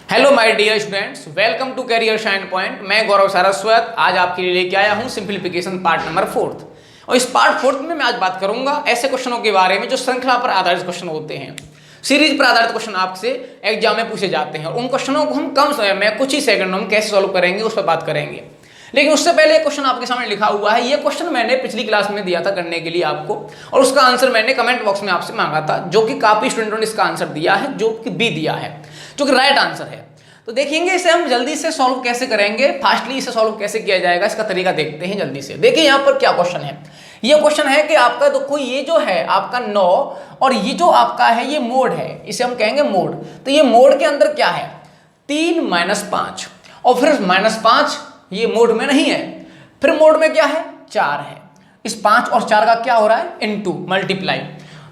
Hello my dear students, welcome to career shine point. मैं गौरव सारस्वत आज आपके लिए लेके आया हूं सिंप्लीफिकेशन पार्ट नंबर 4। और इस पार्ट 4 में मैं आज बात करूंगा ऐसे क्वेश्चनों के बारे में जो श्रृंखला पर आधारित क्वेश्चन होते हैं। सीरीज पर आधारित क्वेश्चन आपसे एग्जाम में पूछे जाते हैं और उन क्वेश्चनों को हम कम समय में कुछ ही सेकंडों में कैसे सॉल्व करेंगे उस पर बात करेंगे। लेकिन उससे पहले एक क्वेश्चन आपके सामने लिखा हुआ है। ये क्वेश्चन मैंने पिछली क्लास में दिया था करने के लिए आपको, और उसका आंसर मैंने कमेंट बॉक्स में आपसे मांगा था, जो कि काफी स्टूडेंटों ने इसका आंसर दिया है, जो कि बी दिया है, जो कि राइट आंसर है। तो देखेंगे इसे हम जल्दी से सॉल्व कैसे करेंगे, फास्टली इसे सॉल्व कैसे किया जाएगा, इसका तरीका देखते हैं जल्दी से। देखिए यहाँ पर क्या क्वेश्चन है। ये क्वेश्चन है कि आपका देखो ये जो है आपका 9 और ये जो आपका है ये मोड है, इसे हम कहेंगे मोड। तो ये मोड के अंदर क्या है 3 - 5 और फिर -5 ये मोड में नहीं है, फिर मोड में क्या है 4 है। इस 5 और 4 का क्या हो रहा है इनटू मल्टीप्लाई।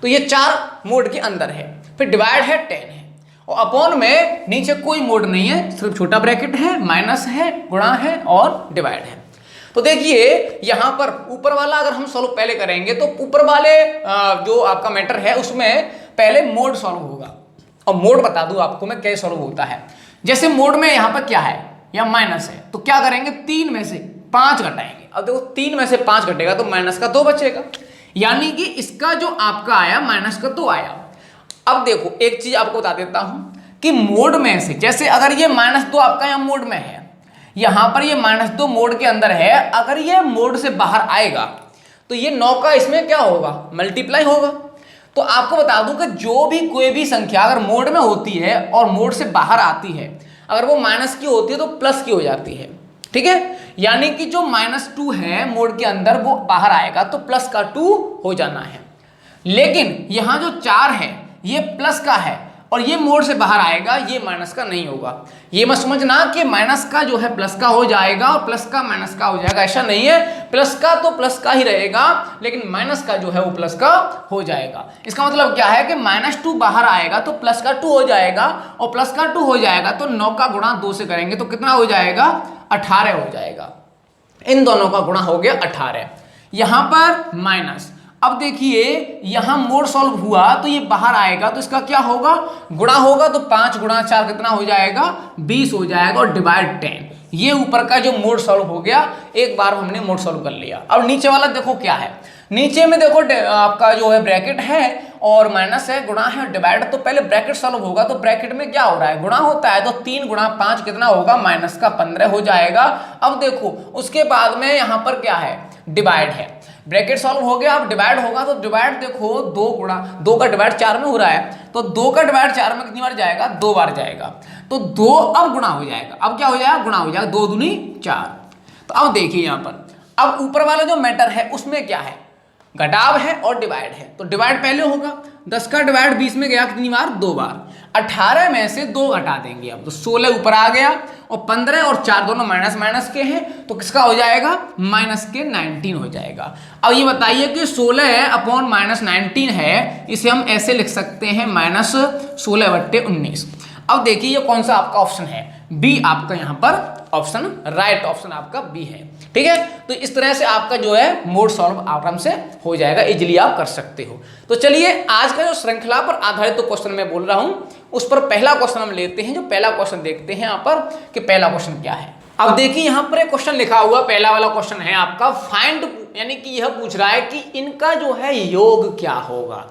तो ये 4 मोड के अंदर है, फिर डिवाइड है 10 है और अपॉन में नीचे कोई मोड नहीं है, सिर्फ छोटा ब्रैकेट है, माइनस है, गुणा है और डिवाइड है। तो देखिए यहां पर ऊपर वाला अगर हम सॉल्व पहले करेंगे तो ऊपर वाले जो आपका मैटर है उसमें पहले मोड सॉल्व होगा। और मोड बता दूं आपको मैं कैसे सॉल्व होता है। जैसे मोड में यहां पर क्या है या माइनस है, तो क्या करेंगे 3 में से 5 घटाएंगे। अब देखो 3 में से 5 घटेगा तो माइनस का 2 बचेगा, यानी कि इसका जो आपका आया माइनस का 2 आया। अब देखो एक चीज आपको बता देता हूं कि मोड में से जैसे अगर ये -2 आपका यहां मोड में है, यहां पर ये -2 मोड के अंदर है, अगर ये मोड से बाहर आएगा तो ये 9 का इसमें क्या होगा मल्टीप्लाई होगा। तो आपको बता दूं कि जो भी कोई भी संख्या अगर मोड में होती है और मोड से बाहर आती है, अगर वो माइनस की होती है तो प्लस की हो जाती है, ठीक है। यानी कि जो -2 है मोड के अंदर वो बाहर आएगा तो प्लस का 2 हो जाना है। लेकिन यहां जो 4 है ये प्लस का है और ये मोड से बाहर आएगा, ये माइनस का नहीं होगा। ये मत समझना कि माइनस का जो है प्लस का हो जाएगा और प्लस का माइनस का हो जाएगा, ऐसा नहीं है। प्लस का तो प्लस का ही रहेगा, लेकिन माइनस का जो है वो प्लस का हो जाएगा। इसका मतलब क्या है कि -2 बाहर आएगा तो प्लस का 2 हो जाएगा और प्लस का 2 हो जाएगा तो 9 का गुणा 2 से करेंगे तो कितना हो जाएगा 18 हो जाएगा। इन दोनों का गुणा हो गया 18। यहां पर माइनस, अब देखिए यहां मोड सॉल्व हुआ तो ये बाहर आएगा तो इसका क्या होगा गुणा होगा, तो 5 × 4 कितना हो जाएगा 20 हो जाएगा और डिवाइड 10। ये ऊपर का जो मोड सॉल्व हो गया, एक बार हमने मोड सॉल्व कर लिया। अब नीचे वाला देखो क्या है, नीचे में देखो आपका जो है ब्रैकेट है और माइनस है, गुणा है, डिवाइड। तो पहले ब्रैकेट सॉल्व होगा तो ब्रैकेट में क्या हो रहा है गुणा होता है, तो 3 × 5 कितना होगा माइनस का 15 हो जाएगा। अब देखो उसके बाद में यहां पर क्या है डिवाइड है, ब्रैकेट सॉल्व हो गया, अब डिवाइड होगा तो डिवाइड देखो 2 का डिवाइड 4 में हो रहा है, तो 2 का डिवाइड 4 में कितनी बार जाएगा 2 बार जाएगा। तो 2 अब गुणा हो जाएगा, अब क्या हो जाएगा गुणा हो जाएगा, 2 दूनी 4। तो अब देखिए यहां पर अब ऊपर वाला जो मैटर है उसमें क्या है घटाव है और डिवाइड है। तो डिवाइड पहले होगा, 10 का डिवाइड 20 में गया कितनी बार 2 बार। 18 में से 2 घटा देंगे, अब तो 16 ऊपर आ गया और 15 और 4 दोनों माइनस माइनस के हैं तो किसका हो जाएगा माइनस के 19 हो जाएगा। अब ये बताइए कि 16 अपॉन -19 है, इसे हम ऐसे लिख सकते हैं -16/19। अब देखिए ये कौन सा आपका ऑप्शन है, बी आपका यहाँ पर ऑप्शन राइट ऑप्शन आपका बी है, ठीक है। तो इस तरह से आपका जो है मोड सॉल्व आराम से हो जाएगा, इजीली आप कर सकते हो। तो चलिए आज का जो श्रृंखला पर आधारित तो क्वेश्चन मैं बोल रहा हूं उस पर पहला क्वेश्चन हम लेते हैं। जो पहला क्वेश्चन देखते हैं यहाँ पर कि पहला क्वेश्चन क्या है। अब देखिए यहाँ पर एक क्वेश्चन लिखा हुआ, पहला वाला क्वेश्चन है आपका फाइंड, यानी कि यह पूछ रहा है कि इनका जो है योग क्या होगा।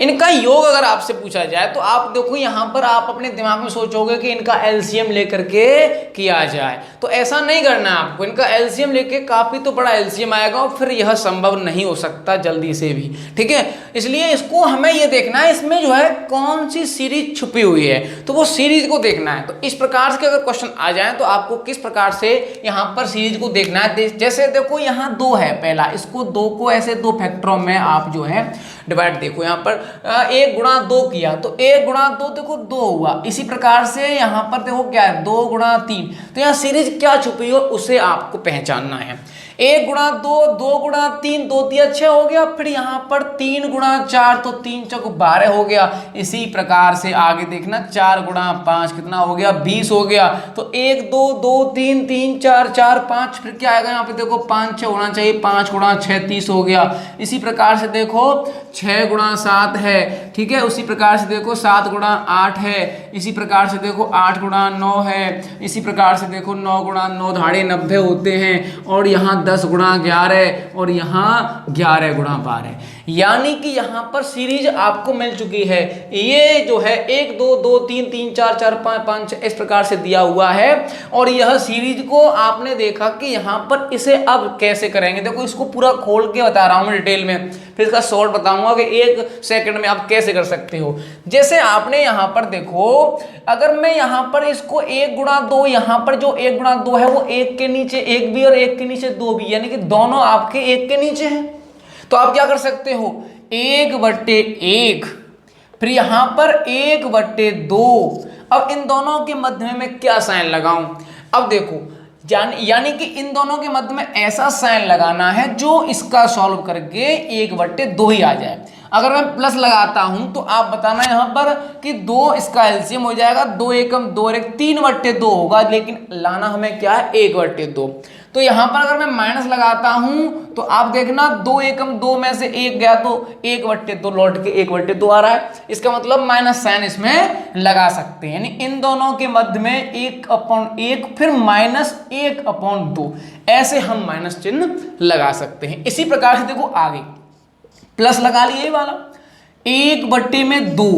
इनका योग अगर आपसे पूछा जाए तो आप देखो यहाँ पर आप अपने दिमाग में सोचोगे कि इनका एलसीएम लेकर के किया जाए, तो ऐसा नहीं करना है आपको। इनका एलसीएम लेके काफी तो बड़ा एलसीएम आएगा और फिर यह संभव नहीं हो सकता जल्दी से भी, ठीक है। इसलिए इसको हमें ये देखना है इसमें जो है कौन सी सीरीज छुपी हुई है, तो वो सीरीज को देखना है। तो इस प्रकार से अगर क्वेश्चन आ जाए तो आपको किस प्रकार से यहाँ पर सीरीज को देखना है। जैसे देखो यहाँ 2 है, पहला इसको 2 को ऐसे 2 फैक्टरों में आप जो है डिवाइड, देखो यहाँ पर 1 गुणा 2 किया तो 1 गुणा 2 देखो 2 हुआ। इसी प्रकार से यहाँ पर देखो क्या है 2 गुणा 3, तो यहाँ सीरीज क्या छुपी हो उसे आपको पहचानना है। 1 गुणा 2, 2 गुणा 3, 2 3 6 हो गया। फिर यहाँ पर 3 गुणा 4 तो 3 चौक 12 हो गया। इसी प्रकार से आगे देखना 4 गुणा 5 कितना हो गया 20 हो गया। तो 1 2 2 3 3 4 4 5, फिर क्या आएगा यहाँ पे देखो 5 6 होना चाहिए, 5 गुणा 6 30 हो गया। इसी प्रकार से देखो 6 गुणा 7 है, ठीक है। उसी प्रकार से देखो 7 गुणा 8 है। इसी प्रकार से देखो 8 गुणा 9 है। इसी प्रकार से देखो 9 गुणा 9 दाढ़े 90 होते हैं। और यहाँ 10 गुणा 11 और यहाँ 11 गुणा 12, यानी कि यहाँ पर सीरीज आपको मिल चुकी है। ये जो है 1 2 2 3 3 4 4 5 5 6 इस प्रकार से दिया हुआ है। और यह सीरीज को आपने देखा कि यहाँ पर इसे अब कैसे करेंगे, देखो इसको पूरा खोल के बता रहा हूँ मैं डिटेल में, फिर इसका शॉर्ट बताऊंगा कि 1 सेकंड में आप कैसे कर सकते हो। जैसे आपने यहाँ पर देखो, अगर मैं यहाँ पर इसको 1 गुणा 2, यहाँ पर जो 1 गुणा 2 है वो 1 के नीचे 1 भी और 1 के नीचे 2 भी, यानी कि दोनों आपके 1 के नीचे हैं। तो आप क्या कर सकते हो 1/1, फिर यहां पर 1/2। अब इन दोनों के मध्य में मैं क्या साइन लगाऊं, अब देखो यानी कि इन दोनों के मध्य में ऐसा साइन लगाना है जो इसका सॉल्व करके 1/2 ही आ जाए। अगर मैं प्लस लगाता हूं तो आप बताना यहां पर कि 2 इसका एलसीएम हो जाएगा, 2 एकम 2 और 1 3/2 होगा, लेकिन लाना हमें क्या है 1/2। तो यहां पर अगर मैं माइनस लगाता हूं तो आप देखना 2 एकम 2 में से 1 गया तो 1/2 लौट के 1/2 आ रहा है। इसका मतलब माइनस साइन इसमें लगा सकते हैं, यानी इन दोनों के मध्य में 1/1 फिर -1/2 ऐसे हम माइनस चिन्ह लगा सकते हैं। इसी प्रकार से देखो आगे प्लस लगा लिए वाला 1/2,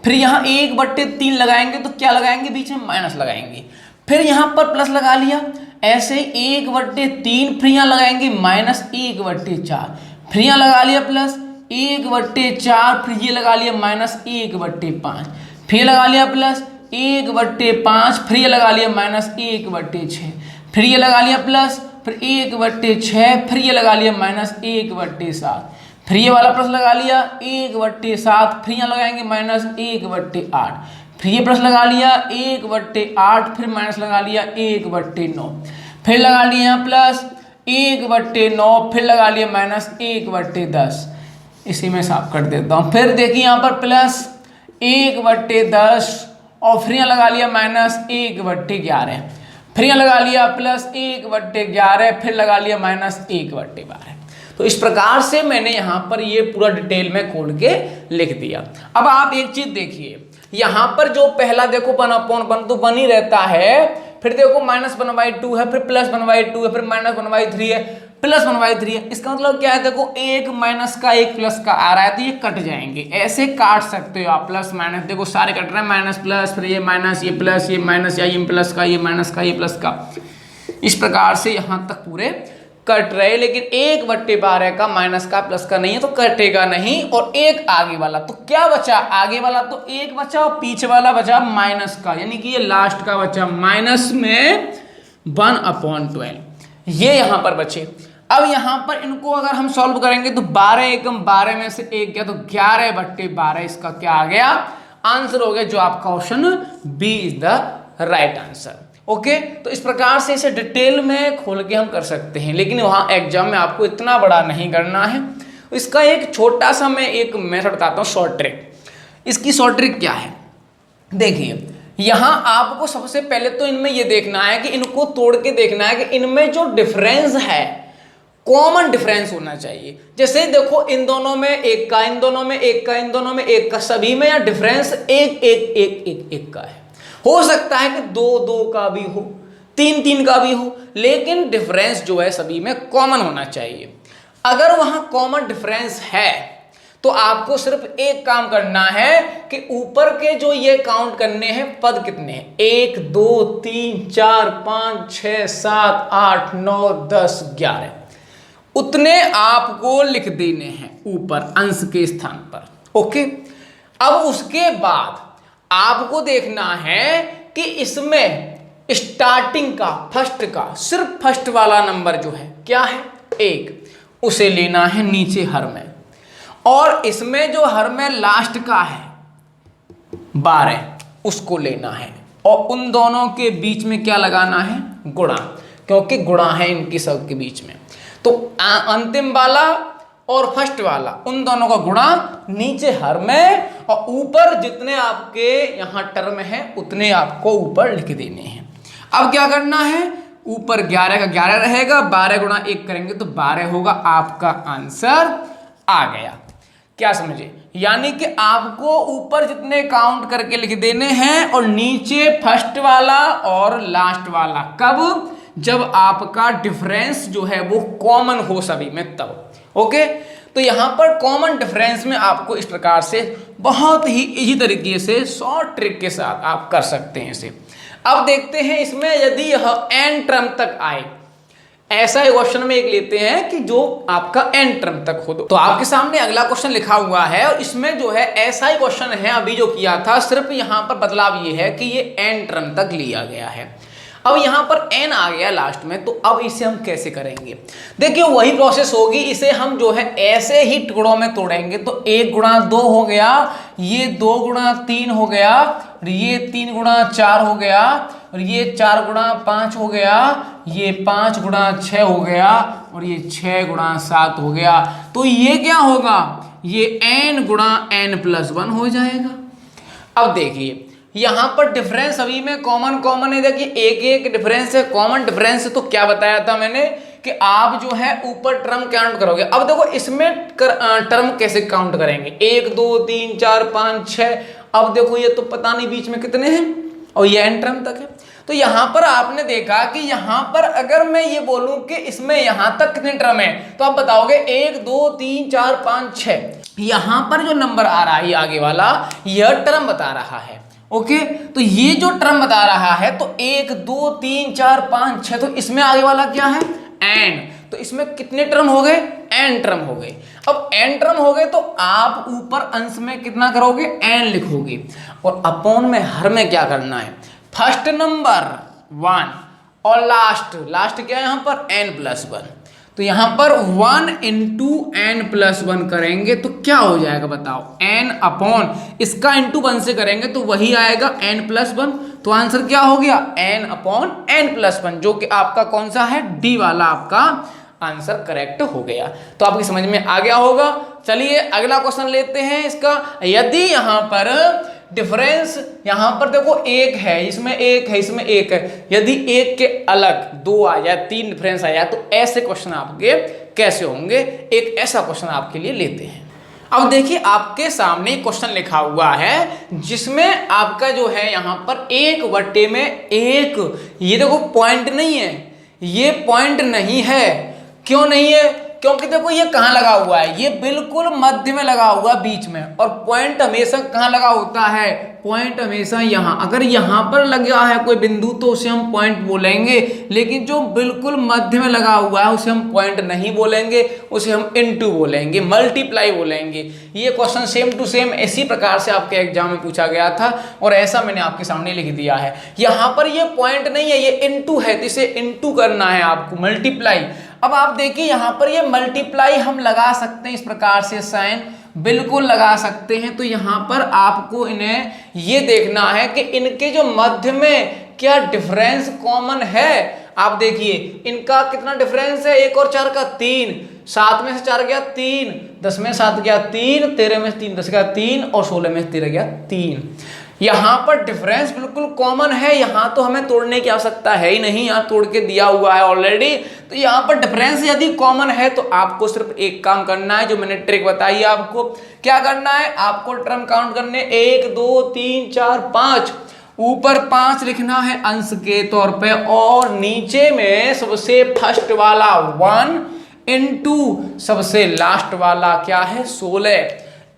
फिर यहाँ 1/3 लगाएंगे तो क्या लगाएंगे बीच में माइनस लगाएंगे। फिर यहाँ पर प्लस लगा लिया, ऐसे 1/3, फिर यहाँ लगाएंगे -1/4, फिर यहाँ लगा लिया प्लस 1/4, फिर ये लगा लिया -1/5, फिर लगा लिया प्लस 1/5, फिर ये लगा लिया -1/6, फिर ये लगा लिया प्लस, फिर 1/6, फिर ये लगा लिया -1/7, फिर ये वाला प्लस लगा लिया 1/7, फिर यहाँ लगाएंगे -1/8, फिर ये प्लस लगा लिया 1/8, फिर माइनस लगा लिया 1/9, फिर लगा लिया प्लस 1/9, फिर लगा लिया -1/10। इसी में साफ कर देता हूँ। फिर देखिए यहाँ पर प्लस 1/10 और फिर यहाँ लगा लिया -1/11, फिर यहाँ लगा लिया प्लस 1/11, फिर लगा लिया -1/12। तो इस प्रकार से मैंने यहाँ पर ये पूरा डिटेल में खोल के लिख दिया। अब आप एक चीज देखिए, यहाँ पर जो पहला देखो 1/1 तो 1 ही रहता है, फिर देखो -1/2 है, फिर +1/2 है, फिर -1/3 है, +1/3 है। इसका मतलब क्या है, देखो एक माइनस का एक प्लस का आ रहा है तो ये कट जाएंगे, ऐसे काट सकते हो आप प्लस माइनस, देखो सारे कट रहे हैं माइनस प्लस, फिर ये माइनस ये प्लस ये माइनस, या ये प्लस का ये माइनस का ये प्लस का, इस प्रकार से यहाँ तक पूरे कट रहे। लेकिन 1/12 का माइनस का प्लस का नहीं है तो कटेगा नहीं। और एक आगे वाला, तो क्या बचा आगे वाला, तो 1 बचा और पीछे वाला बचा माइनस का, यानी कि ये लास्ट का बचा माइनस में 1/12, ये यहां पर बचे। अब यहां पर इनको अगर हम सॉल्व करेंगे तो 12 एकम 12 में से 1 गया तो 11/12 इसका क्या आ गया आंसर हो गया, जो आपका option B is the right answer. Okay, तो इस प्रकार से इसे डिटेल में खोल के हम कर सकते हैं, लेकिन वहाँ एग्जाम में आपको इतना बड़ा नहीं करना है। इसका एक छोटा सा मैं एक मेथड बताता हूँ, शॉर्ट ट्रिक। इसकी शॉर्ट ट्रिक क्या है, देखिए यहाँ आपको सबसे पहले तो इनमें ये देखना है कि इनको तोड़ के देखना है कि इनमें जो डिफरेंस है कॉमन डिफरेंस होना चाहिए। जैसे देखो इन दोनों में 1 का, इन दोनों में 1 का, इन दोनों में 1 का, सभी में या डिफरेंस 1 1 1 1 1 का है। हो सकता है कि 2 2 का भी हो, 3 3 का भी हो, लेकिन डिफरेंस जो है सभी में कॉमन होना चाहिए। अगर वहां कॉमन डिफरेंस है तो आपको सिर्फ एक काम करना है कि ऊपर के जो ये काउंट करने हैं पद कितने हैं, 1 2 3 4 5 6 7 8 9 10 11, उतने आपको लिख देने हैं ऊपर अंश के स्थान पर। ओके, अब उसके बाद आपको देखना है कि इसमें स्टार्टिंग का फर्स्ट का सिर्फ फर्स्ट वाला नंबर जो है क्या है 1, उसे लेना है नीचे हर में, और इसमें जो हर में लास्ट का है 12 उसको लेना है, और उन दोनों के बीच में क्या लगाना है, गुणा, क्योंकि गुणा है इनकी सब के बीच में। तो अंतिम वाला और फर्स्ट वाला उन दोनों का गुणा नीचे हर में, और ऊपर जितने आपके यहां टर्म है उतने आपको ऊपर लिख देने हैं। अब क्या करना है, ऊपर 11 का 11 रहेगा, 12 गुणा 1 करेंगे तो 12 होगा, आपका आंसर आ गया। क्या समझे, यानी कि आपको ऊपर जितने काउंट करके लिख देने हैं और नीचे फर्स्ट वाला और लास्ट वाला, कब, जब आपका डिफरेंस जो है वो कॉमन हो सभी में तब। ओके, तो यहां पर कॉमन डिफरेंस में आपको इस प्रकार से बहुत ही इजी तरीके से शॉर्ट ट्रिक के साथ आप कर सकते हैं इसे। अब देखते हैं इसमें यदि यह n टर्म तक आए, ऐसा क्वेश्चन में एक लेते हैं कि जो आपका n टर्म तक हो। तो आपके सामने अगला क्वेश्चन लिखा हुआ है और इसमें जो है ऐसा ही क्वेश्चन है अभी जो किया था, सिर्फ यहां पर बदलाव ये है कि ये n टर्म तक लिया गया है। अब यहां पर n आ गया लास्ट में, तो अब इसे हम कैसे करेंगे, देखिए वही प्रोसेस होगी, इसे हम जो है ऐसे ही टुकड़ों में तोड़ेंगे। तो 1 गुणा 2 हो गया, ये 2 गुणा 3 हो गया, और ये 3 गुणा 4 हो गया, और ये 4 गुणा 5 हो गया, ये 5 गुणा 6 हो गया, और ये 6 गुणा 7 हो गया। तो ये क्या होगा, ये n गुणा n प्लस 1 हो जाएगा। अब देखिए यहां पर डिफरेंस अभी में कॉमन है, देखिए एक एक डिफरेंस है, कॉमन डिफरेंस है। तो क्या बताया था मैंने कि आप जो है ऊपर टर्म काउंट करोगे। अब देखो इसमें टर्म कैसे काउंट करेंगे, 1 2 3 4 5 6, अब देखो ये तो पता नहीं बीच में कितने हैं, और ये n टर्म तक है। तो यहां पर आपने देखा कि यहां पर अगर मैं ये बोलूं कि इसमें यहां तक कितने टर्म है, तो आप बताओगे 1 2 3 4 5 6, यहां पर जो नंबर आ रहा है आगे वाला, यह टर्म बता रहा है। ओके, तो ये जो टर्म बता रहा है, तो 1 2 3 4 5 6, तो इसमें आगे वाला क्या है n, तो इसमें कितने टर्म हो गए, n टर्म हो गए। अब n टर्म हो गए तो आप ऊपर अंश में कितना करोगे, n लिखोगे, और अपॉन में हर में क्या करना है, फर्स्ट नंबर 1 और लास्ट क्या है यहाँ पर n प्लस 1। तो यहां पर 1 इंटू n प्लस 1 करेंगे तो क्या हो जाएगा बताओ, n अपॉन इसका इंटू 1 से करेंगे तो वही आएगा n प्लस 1। तो आंसर क्या हो गया, n अपॉन n प्लस 1, जो कि आपका कौन सा है, डी वाला आपका आंसर करेक्ट हो गया। तो आपकी समझ में आ गया होगा। चलिए अगला क्वेश्चन लेते हैं इसका। यदि यहां पर डिफरेंस, यहां पर देखो 1 है, इसमें 1 है, इसमें 1 है, यदि 1 के अलग 2 आ जाए, 3 डिफरेंस आ जाए, तो ऐसे क्वेश्चन आपके कैसे होंगे, एक ऐसा क्वेश्चन आपके लिए लेते हैं। अब देखिए आपके सामने क्वेश्चन लिखा हुआ है जिसमें आपका जो है यहां पर 1/1, ये देखो पॉइंट नहीं है, ये पॉइंट नहीं है। क्यों नहीं है, क्योंकि देखो ये कहाँ लगा हुआ है, ये बिल्कुल मध्य में लगा हुआ बीच में, और पॉइंट हमेशा कहाँ लगा होता है, पॉइंट हमेशा यहाँ। अगर यहाँ पर लगा है कोई बिंदु तो उसे हम पॉइंट बोलेंगे, लेकिन जो बिल्कुल मध्य में लगा हुआ है उसे हम पॉइंट नहीं बोलेंगे, उसे हम इनटू बोलेंगे, मल्टीप्लाई बोलेंगे। ये क्वेश्चन सेम टू सेम इसी प्रकार से आपके एग्जाम में पूछा गया था और ऐसा मैंने आपके सामने लिख दिया है। यहाँ पर ये पॉइंट नहीं है, ये इनटू है, तो इसे इनटू करना है आपको, मल्टीप्लाई। अब आप देखिए यहाँ पर ये मल्टीप्लाई हम लगा सकते हैं इस प्रकार से, साइन बिल्कुल लगा सकते हैं। तो यहाँ पर आपको इन्हें ये देखना है कि इनके जो मध्य में क्या डिफरेंस कॉमन है। आप देखिए इनका कितना डिफरेंस है, 1 और 4 का 3, 7 में से 4 गया 3, 10 में 7 गया 3, 13 में से 3 10 गया 3, और 16 में से 13 गया 3। यहाँ पर डिफरेंस बिल्कुल कॉमन है, यहाँ तो हमें तोड़ने की आवश्यकता है ही नहीं, यहाँ तोड़ के दिया हुआ है ऑलरेडी। तो यहाँ पर डिफरेंस यदि कॉमन है तो आपको सिर्फ एक काम करना है, जो मैंने ट्रिक बताई है आपको। क्या करना है, आपको टर्म काउंट करने 1 2 3 4 5, ऊपर 5 लिखना है अंश के तौर पे, और नीचे में सबसे फर्स्ट वाला 1 इंटू सबसे लास्ट वाला क्या है 16।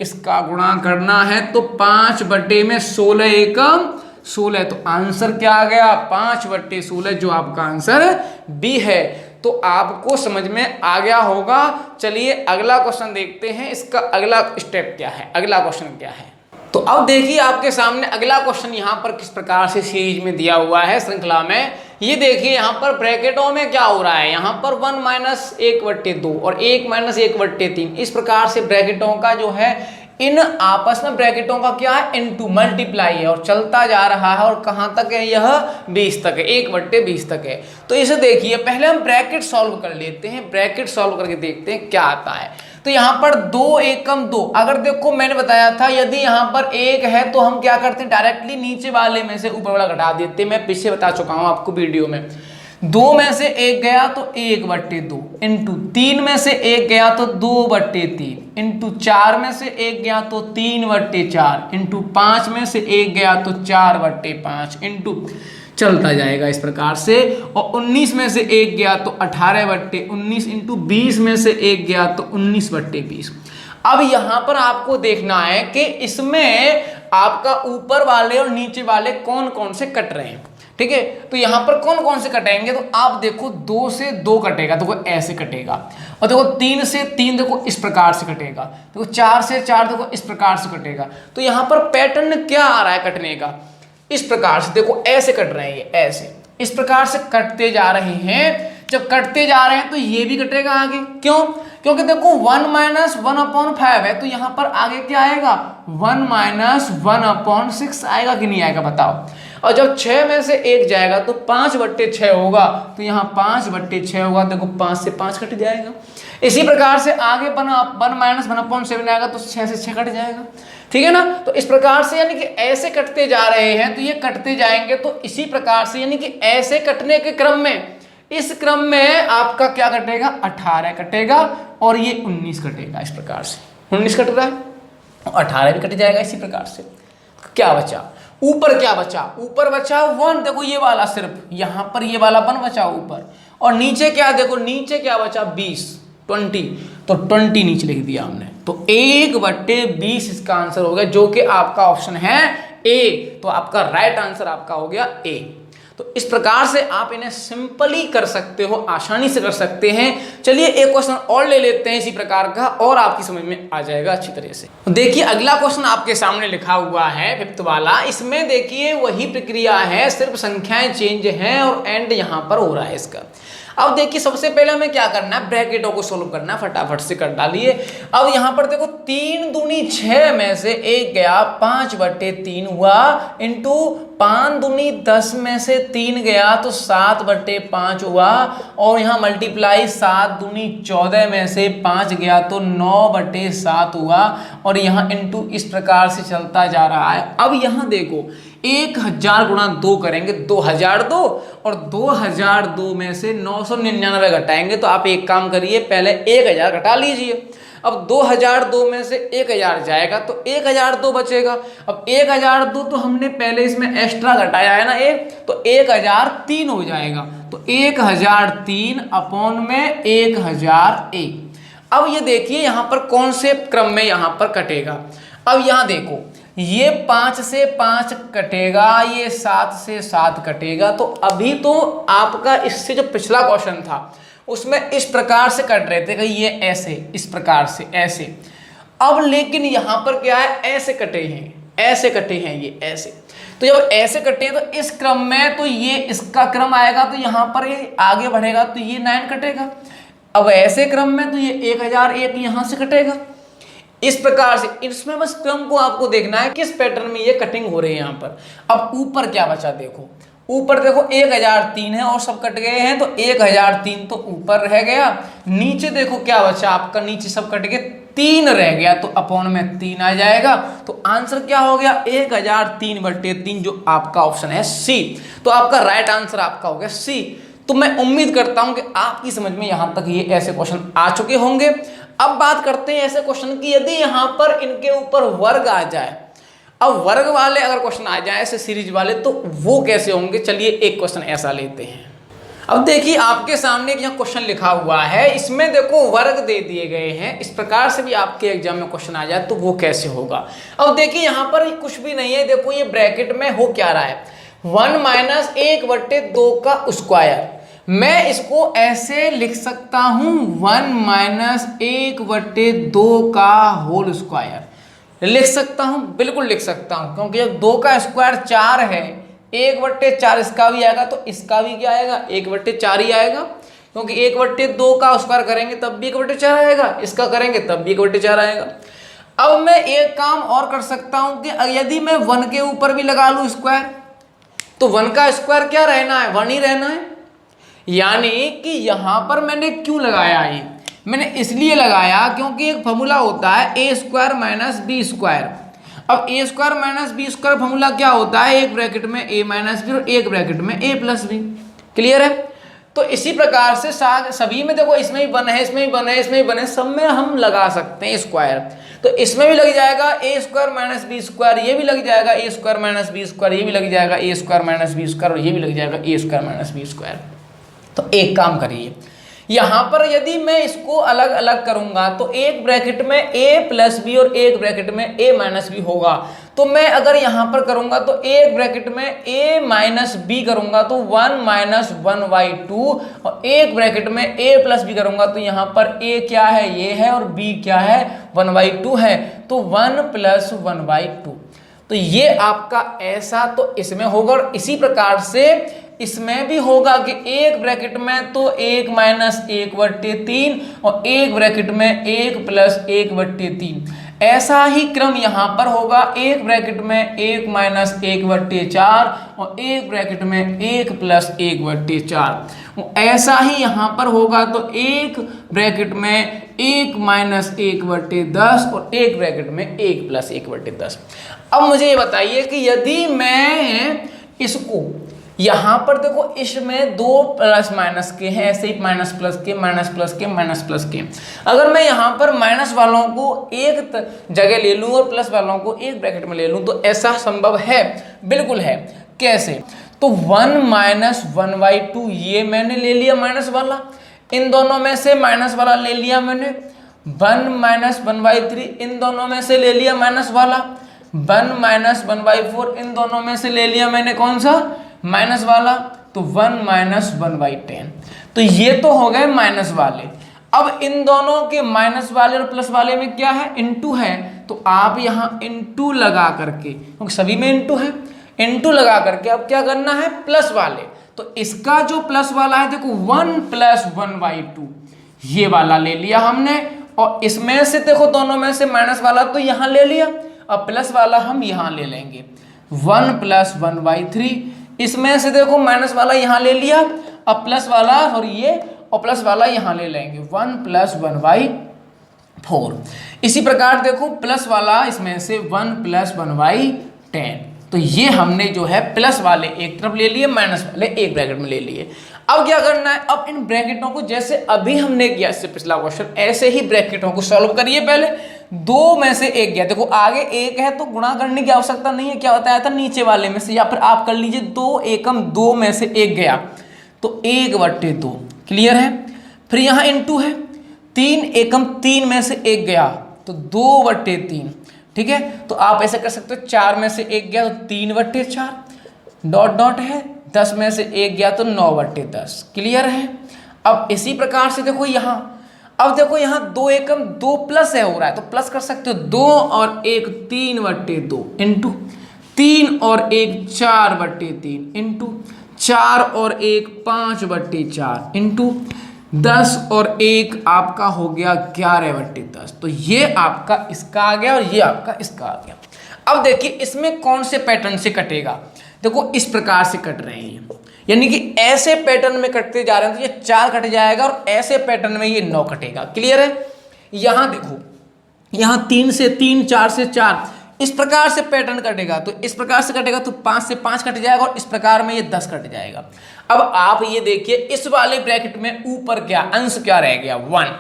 इसका गुणा करना है तो 5/16 एकम 16, तो आंसर क्या आ गया 5/16, जो आपका आंसर बी है। तो आपको समझ में आ गया होगा। चलिए अगला क्वेश्चन देखते हैं, इसका अगला स्टेप क्या है, अगला क्वेश्चन क्या है। तो अब देखिए आपके सामने अगला क्वेश्चन यहाँ पर किस प्रकार से सीरीज में दिया हुआ है, श्रृंखला में। ये देखिए यहाँ पर ब्रैकेटों में क्या हो रहा है, यहाँ पर 1 - 1/2 और 1 - 1/3, इस प्रकार से ब्रैकेटों का जो है इन आपस में ब्रैकेटों का क्या है, इनटू मल्टीप्लाई है और चलता जा रहा है। और कहाँ तक है, यह 20 तक है, 1/20 तक है। तो इसे देखिए पहले हम ब्रैकेट सॉल्व कर लेते हैं, ब्रैकेट सॉल्व करके देखते हैं क्या आता है। तो यहाँ पर 2 एकम 2, अगर देखो मैंने बताया था यदि यहाँ पर 1 है तो हम क्या करते हैं, डायरेक्टली नीचे वाले में से ऊपर वाला घटा देते हैं। मैं पीछे बता चुका हूँ आपको वीडियो में। 2 में से 1 गया तो 1/2, इंटू 3 में से 1 गया तो 2/3, इंटू 4 में से 1 गया तो 3/4, इंटू 5 में से 1 गया तो 4/5, इंटू चलता जाएगा इस प्रकार से। और 19 में से 1 गया तो 18/19, इंटू 20 में से 1 गया तो 19/20। अब यहाँ पर आपको देखना है कि इसमें आपका ऊपर वाले और नीचे वाले कौन कौन से कट रहे हैं, ठीक है। तो यहाँ पर कौन कौन से कटेंगे, तो आप देखो 2 से 2 कटेगा, देखो ऐसे कटेगा। और देखो 3 से 3 देखो इस प्रकार से कटेगा। देखो 4 से 4 देखो इस प्रकार से कटेगा। तो यहाँ पर पैटर्न क्या आ रहा है कटने का, इस प्रकार से देखो ऐसे कट रहे हैं, ये ऐसे इस प्रकार से कटते जा रहे हैं। जब कटते जा रहे हैं तो ये भी कटेगा आगे, क्यों, क्योंकि देखो 1 - 1/5 है, तो यहाँ पर आगे क्या आएगा, 1 - 1/6 आएगा कि नहीं आएगा बताओ। और जब 6 में से 1 जाएगा तो 5/6 होगा, तो यहाँ 5/6 होगा। देखो 5 से 5 कट जाएगा। इसी प्रकार से आगे 1 - 1/7 आएगा तो 6 से 6 कट जाएगा, ठीक है ना। तो इस प्रकार से यानी कि ऐसे कटते जा रहे हैं, तो ये कटते जाएंगे। तो इसी प्रकार से यानी कि ऐसे कटने के क्रम में, इस क्रम में आपका क्या कटेगा, 18 कटेगा और ये 19 कटेगा। इस प्रकार से 19 कट रहा है और 18 भी कट जाएगा। इसी प्रकार से क्या बचा, ऊपर क्या बचा, ऊपर बचा 1, देखो ये वाला सिर्फ यहाँ पर ये वाला 1 बचा ऊपर। और नीचे क्या, देखो नीचे क्या बचा 20, 20, तो 20 नीचे लिख दिया हमने। तो 1/20 इसका आंसर हो गया, जो कि आपका ऑप्शन है ए। तो आपका राइट आंसर आपका हो गया ए। तो इस प्रकार से आप इन्हें सिंपली कर सकते हो, आसानी से कर सकते हैं। चलिए एक क्वेश्चन और ले लेते हैं इसी प्रकार का, और आपकी समझ में आ जाएगा अच्छी तरह से। देखिए अगला क्वेश्चन आपके सामने लिखा हुआ है 5th वाला। इसमें देखिए वही प्रक्रिया है, सिर्फ संख्याएं चेंज हैं और एंड यहाँ पर हो रहा है इसका। अब देखिए सबसे पहले हमें क्या करना है, ब्रैकेटों को सोल्व करना है, फटाफट से कर डालिए। अब यहाँ पर देखो 3 दूनी 6 में से 1 गया 5/3 हुआ, इंटू 5 दूनी 10 में से 3 गया तो 7/5 हुआ। और यहाँ मल्टीप्लाई 7 दूनी 14 में से 5 गया तो 9/7 हुआ। और यहाँ इंटू इस प्रकार से चलता जा रहा है। अब यहाँ देखो 1000 गुणा 2 करेंगे 2002, और 2002 में से 999 घटाएंगे। तो आप एक काम करिए, पहले 1000 घटा लीजिए। अब 2002 में से 1000 जाएगा तो 1002 बचेगा। अब 1002 तो हमने पहले इसमें एक्स्ट्रा घटाया है ना एक, तो 1003 हो जाएगा। तो 1003 अपॉन में 1001। अब ये देखिए यहाँ पर कौन से क्रम में यहाँ पर कटेगा। अब यहाँ देखो ये 5 से 5 कटेगा, ये 7 से 7 कटेगा। तो अभी तो आपका इससे जो पिछला क्वेश्चन था उसमें इस प्रकार से कट रहे थे कि ये ऐसे इस प्रकार से ऐसे। अब लेकिन यहाँ पर क्या है, ऐसे कटे हैं, ऐसे कटे हैं, ये ऐसे। तो जब ऐसे कटे हैं तो इस क्रम में तो ये इसका क्रम आएगा, तो यहाँ पर ये आगे बढ़ेगा तो ये 9 कटेगा। अब ऐसे क्रम में तो ये 1001 यहाँ से कटेगा। इस प्रकार से इसमें बस क्रम को आपको देखना है, किस पैटर्न में ये कटिंग हो रही है यहाँ पर। अब ऊपर क्या बचा, देखो ऊपर देखो 1003 है और सब कट गए हैं, तो 1003 तो ऊपर रह गया। नीचे देखो क्या बचा आपका, नीचे सब कट गए, 3 रह गया, तो अपॉन में 3 आ जाएगा। तो आंसर क्या हो गया, 1003/3, जो आपका ऑप्शन है सी। तो आपका राइट आंसर आपका हो गया सी। तो मैं उम्मीद करता हूं कि आपकी समझ में यहां तक ये ऐसे क्वेश्चन आ चुके होंगे। अब बात करते हैं ऐसे क्वेश्चन की, यदि यहां पर इनके ऊपर वर्ग आ जाए। अब वर्ग वाले अगर क्वेश्चन आ जाए ऐसे सीरीज वाले, तो वो कैसे होंगे। चलिए एक क्वेश्चन ऐसा लेते हैं। अब देखिए आपके सामने यहाँ क्वेश्चन लिखा हुआ है, इसमें देखो वर्ग दे दिए गए हैं। इस प्रकार से भी आपके एग्जाम में क्वेश्चन आ जाए तो वो कैसे होगा। अब देखिए यहाँ पर कुछ भी नहीं है, देखो ये ब्रैकेट में हो क्या रहा है, 1 माइनस 1/2 का स्क्वायर। मैं इसको ऐसे लिख सकता हूं 1 माइनस 1/2 का होल स्क्वायर लिख सकता हूं, बिल्कुल लिख सकता हूं, क्योंकि जब 2 का स्क्वायर 4 है, 1/4 इसका भी आएगा तो इसका भी क्या आएगा, 1/4 ही आएगा, क्योंकि 1/2 का स्क्वायर करेंगे तब भी 1/4 आएगा, इसका करेंगे तब भी 1/4 आएगा। अब मैं एक काम और कर सकता हूं कि यदि मैं 1 के ऊपर भी लगा लूं स्क्वायर, तो 1 का स्क्वायर क्या रहना है, 1 ही रहना है। यानी कि यहां पर मैंने क्यों लगाया, ये मैंने इसलिए लगाया क्योंकि एक फॉर्मूला होता है A square minus B square. अब A square minus B square formula क्या होता है, एक ब्रैकेट में ए माइनस बी और एक ब्रैकेट में ए प्लस बी। क्लियर है। तो इसी प्रकार से सभी में देखो, इसमें भी 1 है, इसमें भी 1 है, इसमें भी 1 है, सब में हम लगा सकते हैं स्क्वायर। तो इसमें भी लग जाएगा ए स्क्वायर माइनस बी स्क्वायर, ये भी लग जाएगा ए स्क्वायर माइनस बी स्क्वायर, ये भी लग जाएगा ए स्क्वायर माइनस बी स्क्वायर, और ये भी लग जाएगा ए स्क्वायर माइनस बी स्क्वायर। तो एक काम करिए, यहां पर यदि मैं इसको अलग अलग करूंगा तो एक ब्रैकेट में a प्लस बी और एक ब्रैकेट में a माइनस बी होगा। तो मैं अगर यहां पर करूंगा तो एक ब्रैकेट में a माइनस बी करूंगा तो 1 माइनस 1/2, और एक ब्रैकेट में a प्लस बी करूंगा तो यहां पर a क्या है, ये है, और b क्या है, 1/2 है, तो 1 प्लस 1/2। तो ये आपका ऐसा तो इसमें होगा, और इसी प्रकार से इसमें भी होगा कि एक ब्रैकेट में तो 1 माइनस 1/3 और एक ब्रैकेट में 1 प्लस 1/3। ऐसा ही क्रम यहां पर होगा, एक ब्रैकेट में 1 माइनस 1/4 और एक ब्रैकेट में 1 प्लस 1/4। ऐसा ही यहां पर होगा, तो एक ब्रैकेट में 1 माइनस 1/10 और एक ब्रैकेट में 1 प्लस 1/10। अब मुझे ये बताइए कि यदि मैं इसको यहां पर देखो, इसमें 2 प्लस माइनस के हैं, ऐसे ही माइनस प्लस के, माइनस प्लस के, माइनस प्लस के। अगर मैं यहां पर माइनस वालों को एक जगह ले लूं और प्लस वालों को एक ब्रैकेट में ले लूं, तो ऐसा संभव है, बिल्कुल है। कैसे, तो 1 माइनस 1/2 ये मैंने ले लिया माइनस वाला, इन दोनों में से माइनस वाला ले लिया मैंने। 1 माइनस 1/3 इन दोनों में से ले लिया माइनस वाला। 1 माइनस 1/4 इन दोनों में से ले लिया मैंने कौन सा, माइनस वाला, तो 1 माइनस 1/10। तो ये तो हो गए माइनस वाले। अब इन दोनों के माइनस वाले और प्लस वाले में क्या है, इनटू है, तो आप यहां इनटू लगा करके, क्योंकि सभी में इनटू है, इनटू लगा करके अब क्या करना है, प्लस वाले। तो इसका जो प्लस वाला है देखो 1 प्लस 1/2 ये वाला ले लिया हमने, और इसमें से देखो दोनों में से माइनस वाला तो यहां ले लिया, अब प्लस वाला हम यहां ले लेंगे 1 प्लस 1/3। इसमें से देखो माइनस वाला यहां ले लिया, अब प्लस वाला और ये और प्लस वाला यहां ले लेंगे 1 प्लस 1/4। इसी प्रकार देखो प्लस वाला इसमें से 1 प्लस 1/10। तो ये हमने जो है प्लस वाले एक तरफ ले लिए, माइनस वाले एक ब्रैकेट में ले लिए। अब क्या करना है, अब इन ब्रैकेटों को जैसे अभी हमने किया इससे पिछला क्वेश्चन, ऐसे ही ब्रैकेटों को सॉल्व करिए। पहले 2 में से 1 गया, देखो आगे 1 है तो गुणा करने की आवश्यकता नहीं है, क्या बताया था, नीचे वाले में से, या फिर आप कर लीजिए 2 एकम 2 में से 1 गया तो 1/2। क्लियर है। फिर यहाँ इनटू है, 3 एकम 3 में से 1 गया तो 2/3। ठीक है, तो आप ऐसे कर सकते हो, 4 में से 1 गया तो 3/4, डॉट डॉट है, 10 में से 1 गया तो 9/10। क्लियर है। अब इसी प्रकार से देखो यहाँ, अब देखो यहाँ 2 एकम 2 प्लस है हो रहा है, तो प्लस कर सकते हो, 2 और 1 3/2 इंटू 3 और 1 4/3 इंटू 4 और 1 5/4 इंटू 10 और 1 आपका हो गया 11/10। तो ये आपका इसका आ गया और ये आपका इसका आ गया। अब देखिए इसमें कौन से पैटर्न से कटेगा, देखो इस प्रकार से कट रहे हैं, यानी कि ऐसे पैटर्न में कटते जा रहे हैं तो ये 4 कट जाएगा, और ऐसे पैटर्न में ये 9 कटेगा। क्लियर है। यहां देखो, यहां 3 से 3, 4 से 4, इस प्रकार से पैटर्न कटेगा, तो इस प्रकार से कटेगा तो 5 से 5 कट जाएगा, और इस प्रकार में ये 10 कट जाएगा। अब आप ये देखिए इस वाले ब्रैकेट में ऊपर क्या अंश क्या रह गया 1,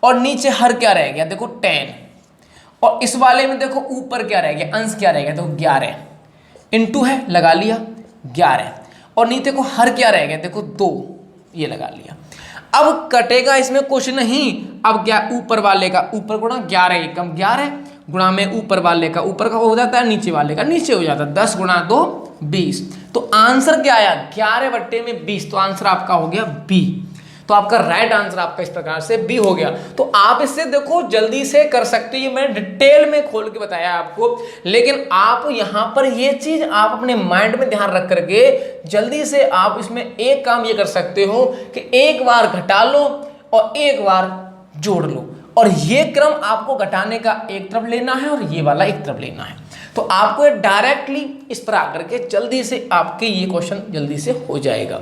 और नीचे हर क्या रह गया देखो 10, और इस वाले में देखो ऊपर क्या रह गया अंश क्या रह गया देखो 11 इंटू है लगा लिया 11, और नीचे को हर क्या रह गया, देखो 2, ये लगा लिया। अब कटेगा इसमें कुछ नहीं, अब क्या ऊपर वाले का ऊपर गुणा 11 एकम 11 गुणा में ऊपर वाले का ऊपर का हो जाता है, नीचे वाले का नीचे हो जाता है, 10 गुणा 2 20। तो आंसर क्या आया 11/20, तो आंसर आपका हो गया बी। तो आपका राइट आंसर आपका इस प्रकार से बी हो गया। तो आप इससे देखो जल्दी से कर सकते हो, ये मैंने डिटेल में खोल के बताया आपको, लेकिन आप यहां पर ये चीज आप अपने माइंड में ध्यान रख करके जल्दी से आप इसमें एक काम ये कर सकते हो कि एक बार घटा लो और एक बार जोड़ लो, और ये क्रम आपको घटाने का एक तरफ लेना है और ये वाला एक तरफ लेना है। तो आपको डायरेक्टली इस पर आकर के जल्दी से आपके ये क्वेश्चन जल्दी से हो जाएगा।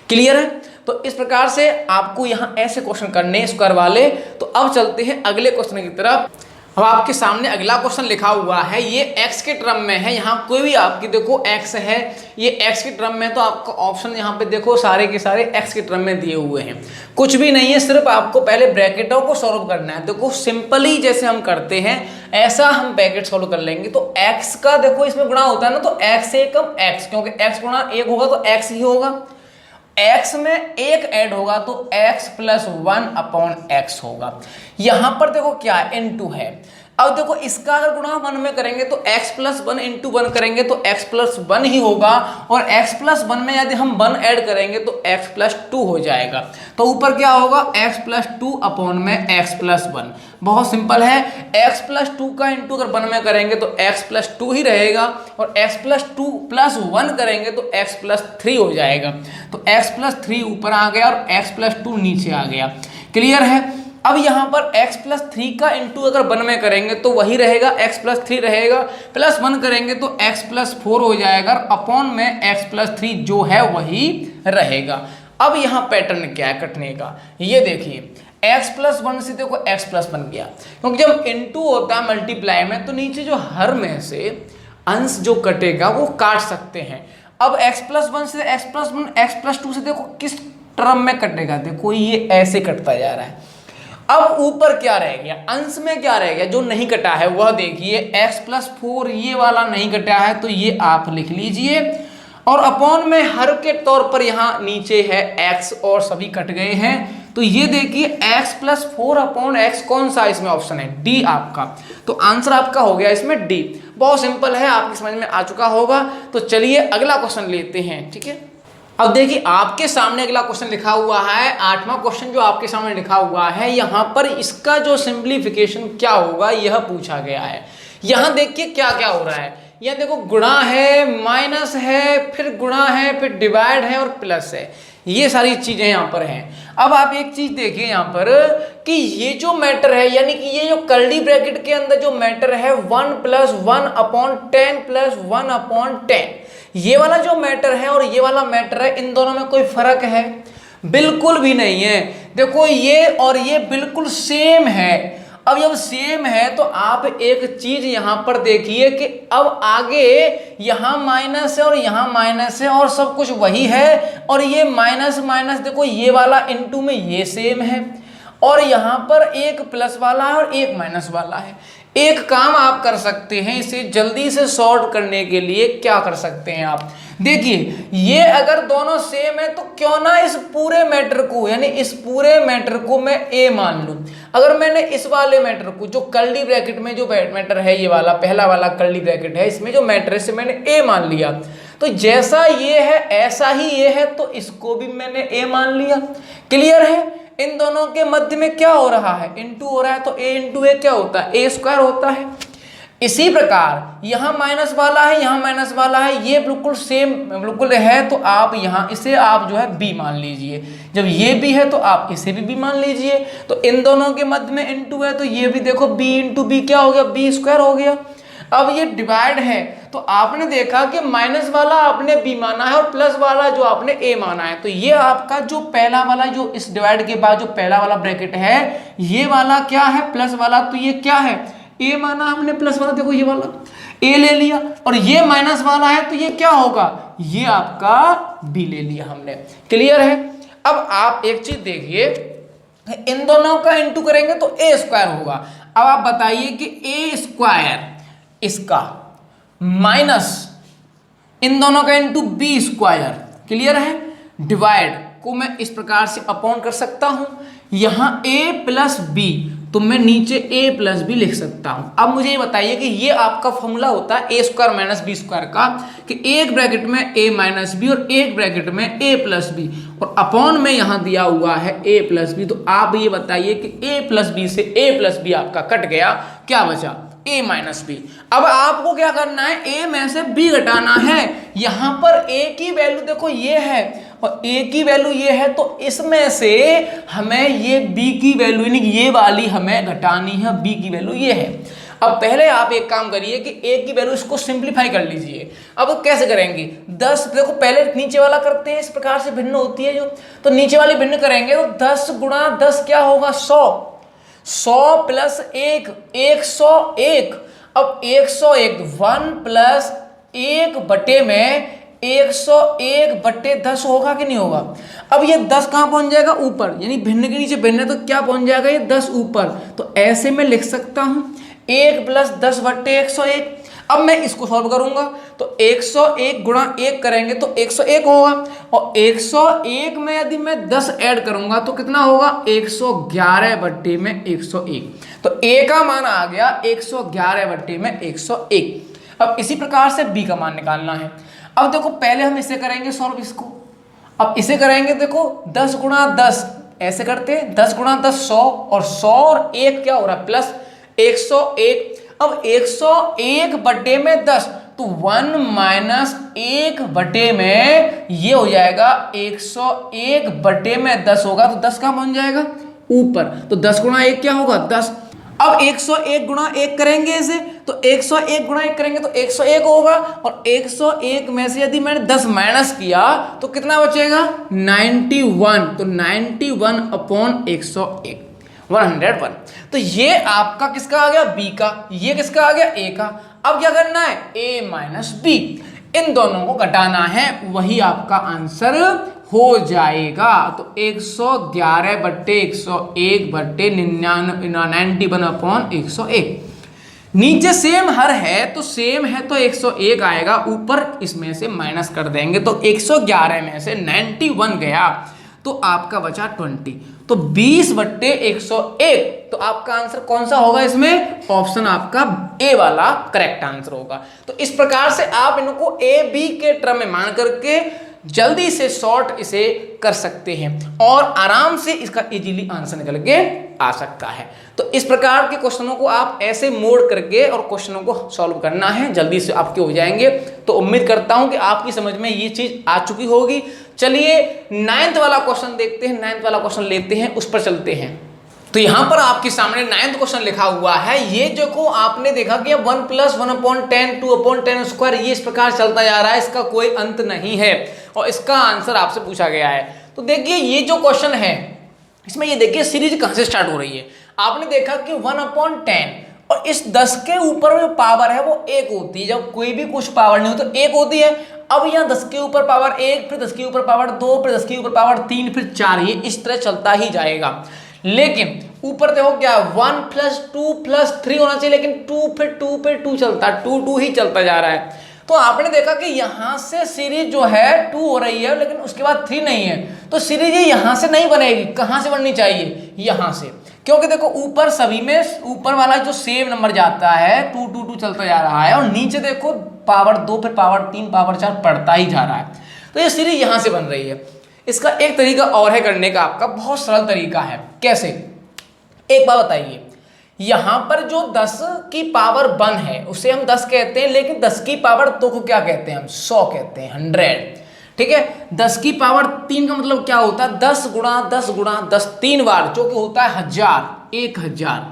क्लियर है? तो इस प्रकार से आपको यहाँ ऐसे क्वेश्चन करने स्क्वायर वाले। तो अब चलते हैं अगले क्वेश्चन की तरफ। अब आपके सामने अगला क्वेश्चन लिखा हुआ है, ये x के टर्म में है, यहाँ कोई भी आपकी देखो x है, ये x के टर्म में, तो आपका ऑप्शन यहाँ पे देखो सारे के सारे x के टर्म में दिए हुए हैं, कुछ भी नहीं है, सिर्फ आपको पहले ब्रैकेटों को सॉल्व करना है। देखो सिंपली जैसे हम करते हैं ऐसा हम ब्रैकेट सॉल्व कर लेंगे। तो x का देखो इसमें गुणा होता है ना, तो x से कम x, क्योंकि x गुणा 1 होगा तो x ही होगा, x में 1 ऐड होगा तो x + 1/x होगा। यहां पर देखो क्या है, इनटू है। अब देखो इसका अगर गुणा 1 में करेंगे तो x + 1 × 1 करेंगे तो x + 1 ही होगा, और x + 1 में यदि हम 1 ऐड करेंगे तो x + 2 हो जाएगा। तो ऊपर क्या होगा, x + 2/x + 1। बहुत सिंपल है, x + 2 का इंटू अगर 1 में करेंगे तो x + 2 ही रहेगा, और x + 2 + 1 करेंगे तो x + 3 हो जाएगा। तो x + 3 ऊपर आ गया और x + 2 नीचे आ गया। क्लियर है? अब यहाँ पर x + 3 का इंटू अगर 1 में करेंगे तो वही रहेगा, x + 3 रहेगा, +1 करेंगे तो x + 4 हो जाएगा, अपॉन में x + 3 जो है वही रहेगा। अब यहाँ पैटर्न क्या है कटने का, ये देखिए x + 1 से देखो x + 1 गया, क्योंकि जब इंटू होता है मल्टीप्लाई में तो नीचे जो हर में से अंश जो कटेगा वो काट सकते हैं। अब x + 1 से x + 1 x + 2 से देखो किस टर्म में कटेगा, देखो ये ऐसे कटता जा रहा है। अब ऊपर क्या रह गया, अंश में क्या रह गया जो नहीं कटा है वह देखिए x + 4, ये वाला नहीं कटा है तो ये आप लिख लीजिए, और अपॉन में हर के तौर पर यहाँ नीचे है x और सभी कट गए हैं। तो ये देखिए x + 4/x कौन सा इसमें ऑप्शन है, डी आपका। तो आंसर आपका हो गया इसमें डी। बहुत सिंपल है, आपकी समझ में आ चुका होगा। तो चलिए अगला क्वेश्चन लेते हैं, ठीक है। अब देखिए आपके सामने अगला क्वेश्चन लिखा हुआ है, 8वां क्वेश्चन जो आपके सामने लिखा हुआ है, यहाँ पर इसका जो सिंप्लीफिकेशन क्या होगा यह पूछा गया है। यहाँ देखिए क्या क्या हो रहा है, यहाँ देखो गुणा है, माइनस है, फिर गुणा है, फिर डिवाइड है और प्लस है, ये सारी चीजें यहाँ पर हैं। अब आप एक चीज देखिए यहाँ पर कि ये जो मैटर है, यानी कि ये जो कर्ली ब्रैकेट के अंदर जो मैटर है 1 + 1/10 + 1/10, ये वाला जो मैटर है और ये वाला मैटर है, इन दोनों में कोई फर्क है? बिल्कुल भी नहीं है। देखो ये और ये बिल्कुल सेम है। अब जब सेम है तो आप एक चीज यहां पर देखिए कि अब आगे यहां माइनस है और यहां माइनस है और सब कुछ वही है, और ये माइनस माइनस देखो ये वाला इनटू में ये सेम है, और यहां पर एक प्लस वाला है और एक माइनस वाला है। एक काम आप कर सकते हैं, इसे जल्दी से सॉल्व करने के लिए क्या कर सकते हैं आप, देखिए ये अगर दोनों सेम है तो क्यों ना इस पूरे मैटर को, यानी इस पूरे मैटर को मैं ए मान लूं। अगर मैंने इस वाले मैटर को जो कर्ली ब्रैकेट में जो मैटर है, ये वाला पहला वाला कर्ली ब्रैकेट है, इसमें जो मैटर है इसे मैंने ए मान लिया, तो जैसा ये है ऐसा ही ये है, तो इसको भी मैंने ए मान लिया। क्लियर है? इन दोनों के मध्य में क्या हो रहा है, इनटू हो रहा है, तो a × a क्या होता है, a² होता है। इसी प्रकार यहाँ माइनस वाला है, यहाँ माइनस वाला है, ये बिल्कुल सेम बिल्कुल है, तो आप यहाँ इसे आप जो है b मान लीजिए। जब ये b है तो आप इसे भी b मान लीजिए। तो इन दोनों के मध्य में इनटू है, तो ये भी देखो b × b क्या हो गया, b² हो गया। अब ये डिवाइड है, तो आपने देखा कि माइनस वाला आपने b माना है और प्लस वाला जो आपने a माना है, तो ये आपका जो पहला वाला जो इस डिवाइड के बाद जो पहला वाला ब्रैकेट है, ये वाला क्या है, प्लस वाला, तो ये क्या है, a माना हमने, प्लस वाला देखो ये वाला a ले लिया, और ये माइनस वाला है तो ये क्या होगा, ये आपका b ले लिया हमने। क्लियर है? अब आप एक चीज देखिए, इन दोनों का इंटू करेंगे तो a² होगा। अब आप बताइए कि a² इसका माइनस इन दोनों का इंटू b², क्लियर है। डिवाइड को मैं इस प्रकार से अपॉन कर सकता हूं, यहां a प्लस बी तो मैं नीचे a प्लस बी लिख सकता हूं। अब मुझे ये बताइए कि ये आपका फॉर्मूला होता है A square minus B square का, कि एक ब्रैकेट में a माइनस बी और एक ब्रैकेट में a प्लस बी और अपॉन में यहां दिया हुआ है a प्लस बी। तो आप ये बताइए कि a प्लस बी से a प्लस बी आपका कट गया, क्या बचा a माइनस बी। अब आपको क्या करना है, a में से b घटाना है। यहां पर a की वैल्यू देखो ये है और a की वैल्यू ये है, तो इसमें से हमें ये b की वैल्यू यानी ये वाली हमें घटानी है, b की वैल्यू ये है। अब पहले आप एक काम करिए कि a की वैल्यू इसको सिंप्लीफाई कर लीजिए। अब कैसे करेंगे, 10 देखो पहले नीचे वाला करते हैं, इस प्रकार से भिन्न होती है जो, तो नीचे वाली भिन्न करेंगे तो 10 गुणा 10 क्या होगा 100, 100 प्लस 1 101। अब 101 1 प्लस 1 बटे में 101 बटे 10 होगा कि नहीं होगा। अब ये 10 कहां पहुंच जाएगा ऊपर, यानी भिन्न के नीचे भिन्न है तो क्या पहुंच जाएगा ये 10 ऊपर। तो ऐसे में लिख सकता हूं 1 प्लस 10 बटे 101। अब मैं इसको सॉल्व करूंगा तो 101 गुणा 1 करेंगे तो 101 होगा, और 101 में यदि मैं 10 ऐड करूंगा तो कितना होगा 111 बट्टे में 101। तो a का मान आ गया 111 बट्टे में 101। अब इसी प्रकार से b का मान निकालना है। अब देखो पहले हम इसे करेंगे सॉल्व इसको, अब इसे करेंगे देखो 10 गुणा 10 ऐसे करते हैं, 10 गुणा 10 100 और 100 और 1 क्या हो रहा है प्लस 101। अब 101 बटे में 10 तो 1 माइनस 1 बटे में ये हो जाएगा 101 बटे में 10 होगा, तो 10 कहां पहुंच जाएगा ऊपर। तो 10 गुणा 1 क्या होगा 10। अब 101 गुणा 1 करेंगे इसे, तो 101 गुणा 1 करेंगे तो 101 होगा, और 101 में से यदि मैंने 10 माइनस किया तो कितना बचेगा 91। तो 91 अपॉन 101 101। तो ये आपका किसका आ गया b का, ये किसका आ गया a का। अब क्या करना है a माइनस b, इन दोनों को घटाना है, वही आपका आंसर हो जाएगा। तो 111 बट्टे 101 बट्टे 91 अपॉन 101। नीचे सेम हर है तो सेम है तो 101 आएगा, ऊपर इसमें से माइनस कर देंगे तो 111 में से 91 गया तो आपका बचा 20। तो 20 बट्टे 101, तो आपका आंसर कौन सा होगा इसमें, ऑप्शन आपका ए वाला करेक्ट आंसर होगा। तो इस प्रकार से आप इनको ए बी के टर्म में मान करके जल्दी से शॉर्ट इसे कर सकते हैं और आराम से इसका इजीली आंसर निकल के आ सकता है। तो इस प्रकार के क्वेश्चनों को आप ऐसे मोड़ करके और क्वेश्चनों को सॉल्व करना है, जल्दी से आपके हो जाएंगे। तो उम्मीद करता हूं कि आपकी समझ में ये चीज आ चुकी होगी। चलिए 9th वाला क्वेश्चन देखते हैं, 9th वाला क्वेश्चन लेते हैं, उस पर चलते हैं। तो यहां पर आपके सामने 9th क्वेश्चन लिखा हुआ है। ये जो को आपने देखा कि 1 प्लस 1/10 2/10 स्क्वायर ये इस प्रकार चलता जा रहा है, इसका कोई अंत नहीं है और इसका आंसर आपसे पूछा गया है। तो देखिए ये जो क्वेश्चन है इसमें ये देखिए सीरीज कहां से स्टार्ट हो रही है। आपने देखा कि 1/10 और इस 10 के ऊपर जो पावर है वो 1 होती है। जब कोई भी कुछ पावर नहीं हो तो 1 होती है। अब यहाँ 10 के ऊपर पावर 1, फिर 10 के ऊपर पावर 2, फिर 10 के ऊपर पावर 3, फिर 4, ये इस तरह चलता ही जाएगा। लेकिन ऊपर देखो क्या 1 + 2 + 3 होना चाहिए, लेकिन 2 फिर 2 चलता है, 2 ही चलता जा रहा है। तो आपने देखा कि यहां से सीरीज जो है 2 हो रही है, लेकिन उसके बाद 3 नहीं है, तो सीरीज ये यहां से नहीं बनेगी। कहां से बननी चाहिए, यहां से, क्योंकि देखो ऊपर सभी में ऊपर वाला जो सेम नंबर जाता है 2 2 2 चलता जा रहा है, और नीचे देखो पावर 2 फिर पावर 3 पावर 4 बढ़ता ही जा रहा है। तो ये सीरीज यहां से बन रही है। इसका एक तरीका और है करने का, आपका बहुत सरल तरीका है। कैसे, एक बात बताइए, यहां पर जो 10 की पावर 1 है उसे हम 10 कहते हैं, लेकिन 10 की पावर 2 को क्या कहते हैं हम 100 कहते हैं, 100। ठीक है, 10 की पावर 3 का मतलब क्या होता है 10 गुणा 10 गुणा 10 3 बार, जो कि होता है 1000।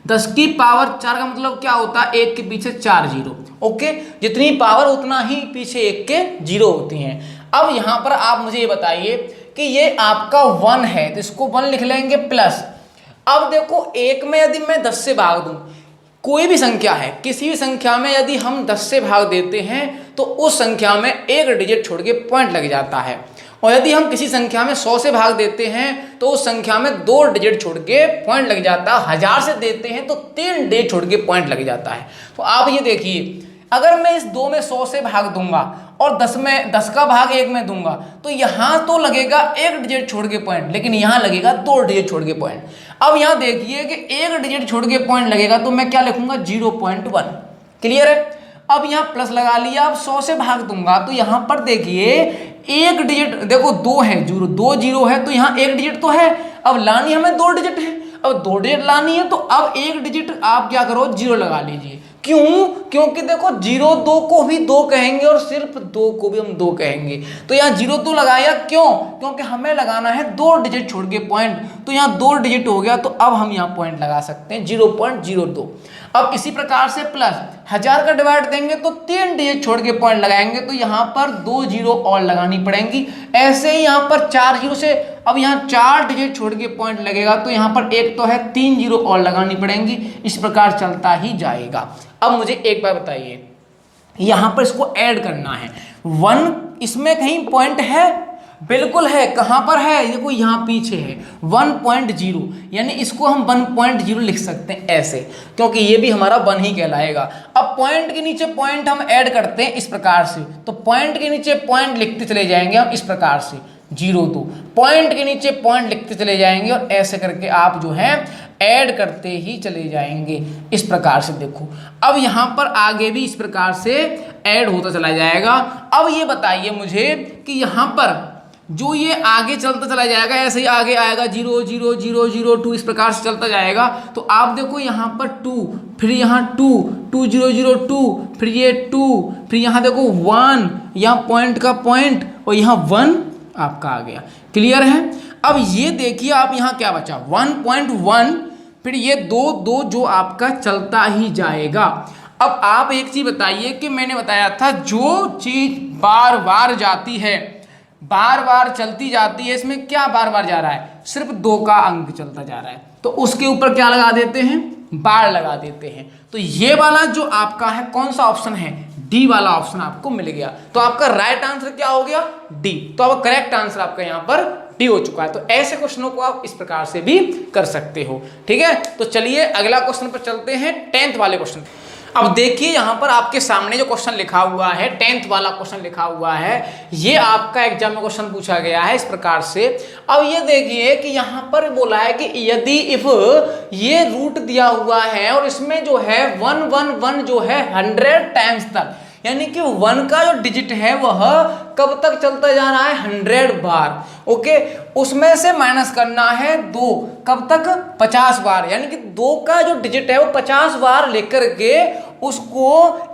10 की पावर 4 का मतलब क्या होता है 1 के पीछे 4 जीरो। ओके, जितनी पावर उतना ही पीछे 1 के जीरो होती हैं। अब यहां पर आप मुझे ये बताइए कि ये आपका 1 है तो इसको 1 लिख लेंगे प्लस। अब देखो 1 में यदि मैं 10 से भाग दूं, कोई भी संख्या है, किसी भी संख्या में यदि हम 10 से भाग देते हैं तो उस संख्या में एक डिजिट छोड़ के पॉइंट लग जाता है, और यदि हम किसी संख्या में 100 से भाग देते हैं तो उस संख्या में 2 डिजिट छोड़ के पॉइंट लग जाता है। 1000 से देते हैं तो 3 डिजिट छोड़ के पॉइंट लग जाता है। तो आप ये देखिए अगर मैं इस 2 में 100 से भाग दूंगा और 10 का भाग 1 में दूंगा तो यहां तो लगेगा 1 डिजिट छोड़ के पॉइंट, लेकिन यहां लगेगा 2 डिजिट छोड़ के पॉइंट। अब यहां देखिए कि 1 डिजिट छोड़ के पॉइंट लगेगा तो मैं क्या लिखूंगा 0.1। क्लियर है। अब यहां प्लस लगा लिया, अब 100 से भाग दूंगा तो यहां पर देखिए 1 डिजिट, देखो 2 है, 2 जीरो है तो यहां 1 डिजिट तो है, अब लानी हमें 2 डिजिट है, अब 2 डिजिट लानी है तो अब 1 डिजिट आप क्या करो 0 लगा लीजिए। क्यों? क्योंकि देखो 0 2 को भी 2 कहेंगे और सिर्फ 2 को भी हम 2 कहेंगे, तो यहाँ 0 2 लगाया। क्यों? क्योंकि हमें लगाना है 2 डिजिट छोड़ के पॉइंट, तो यहाँ 2 डिजिट हो गया, तो अब हम यहाँ पॉइंट लगा सकते हैं 0.02। अब इसी प्रकार से प्लस 1000 का डिवाइड देंगे तो 3 डिजिट छोड़ के पॉइंट लगाएंगे, तो यहाँ पर 2 जीरो और लगानी पड़ेंगी। ऐसे ही यहाँ पर 4 जीरो से अब यहाँ 4 डिजिट छोड़ के पॉइंट लगेगा, तो यहाँ पर एक तो है 3 जीरो और लगानी पड़ेंगी। इस प्रकार चलता ही जाएगा। अब मुझे एक बार बताइए, यहाँ पर इसको ऐड करना है 1, इसमें कहीं पॉइंट है? बिल्कुल है। कहां पर है? देखो यहां पीछे है 1.0, यानी इसको हम 1.0 लिख सकते हैं ऐसे, क्योंकि ये भी हमारा 1 ही कहलाएगा। अब पॉइंट के नीचे पॉइंट हम ऐड करते हैं इस प्रकार से, तो पॉइंट के नीचे पॉइंट लिखते चले जाएंगे हम इस प्रकार से 0.2, पॉइंट के नीचे पॉइंट लिखते चले जाएंगे और ऐसे करके आप जो है ऐड करते ही चले जाएंगे इस प्रकार से। देखो अब यहां पर आगे भी इस प्रकार से ऐड होता चला जाएगा। अब ये बताइए मुझे कि यहां पर जो ये आगे चलता चला जाएगा, ऐसे ही आगे आएगा 0 0 0 0 2, इस प्रकार से चलता जाएगा। तो आप देखो यहाँ पर 2, फिर यहाँ 2 2 0 0 2, फिर ये 2, फिर यहाँ देखो 1, यहाँ पॉइंट का पॉइंट और यहाँ 1 आपका आ गया। क्लियर है। अब ये देखिए आप यहाँ क्या बचा 1.1, फिर ये 2 2 जो आपका चलता ही जाएगा। अब आप एक चीज बताइए कि मैंने बताया था जो चीज बार बार जाती है, बार बार चलती जाती है, इसमें क्या बार बार जा रहा है? सिर्फ 2 का अंक चलता जा रहा है, तो उसके ऊपर क्या लगा देते हैं? बार लगा देते हैं। तो ये वाला जो आपका है कौन सा ऑप्शन है? डी वाला ऑप्शन आपको मिल गया। तो आपका राइट आंसर क्या हो गया? डी। तो अब करेक्ट आंसर आपका यहाँ पर डी हो चुका है। तो ऐसे क्वेश्चनों को आप इस प्रकार से भी कर सकते हो। ठीक है, तो चलिए अगला क्वेश्चन पर चलते हैं, 10th वाले क्वेश्चन। अब देखिए यहाँ पर आपके सामने जो क्वेश्चन लिखा हुआ है 10th वाला क्वेश्चन लिखा हुआ है, ये आपका एग्जाम में क्वेश्चन पूछा गया है इस प्रकार से। अब ये देखिए कि यहाँ पर बोला है कि यदि इफ ये रूट दिया हुआ है और इसमें जो है 111 जो है 100 टाइम्स तक, यानी कि 1 का जो डिजिट है वह कब तक चलता जा रहा है? 100 बार। ओके, उसमें से माइनस करना है 2, कब तक? 50 बार। यानी कि 2 का जो डिजिट है वो 50 बार लेकर के उसको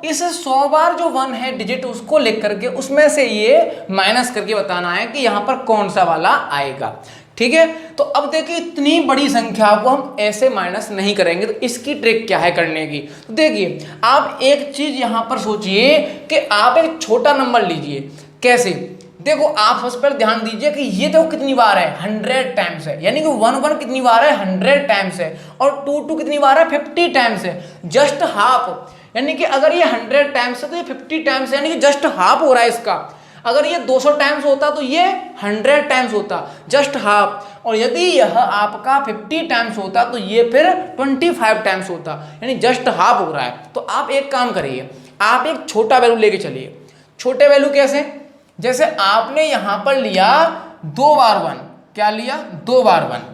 इस 100 बार जो 1 है डिजिट उसको लेकर के उसमें से ये माइनस करके बताना है कि यहाँ पर कौन सा वाला आएगा। ठीक है, तो अब देखिए इतनी बड़ी संख्या को हम ऐसे माइनस नहीं करेंगे, तो इसकी ट्रिक क्या है करने की? तो देखिए आप एक चीज यहां पर सोचिए कि आप एक छोटा नंबर लीजिए। कैसे? देखो आप सबसे पहले ध्यान दीजिए कि ये देखो कितनी बार है? 100 टाइम्स है, यानी कि 1 कितनी बार है? 100 टाइम्स है, और 2 कितनी बार है? 50 टाइम्स है, जस्ट हाफ। यानी कि अगर ये 100 टाइम्स है तो ये 50 टाइम्स है, यानी कि जस्ट हाफ हो रहा है इसका। अगर ये 200 टाइम्स होता तो ये 100 टाइम्स होता, जस्ट हाफ। और यदि यह आपका 50 टाइम्स होता तो ये फिर 25 टाइम्स होता, यानी जस्ट हाफ हो रहा है। तो आप एक काम करिए, आप एक छोटा वैल्यू लेके चलिए। छोटे वैल्यू कैसे? जैसे आपने यहां पर लिया 2 बार 1, क्या लिया? 2 बार 1।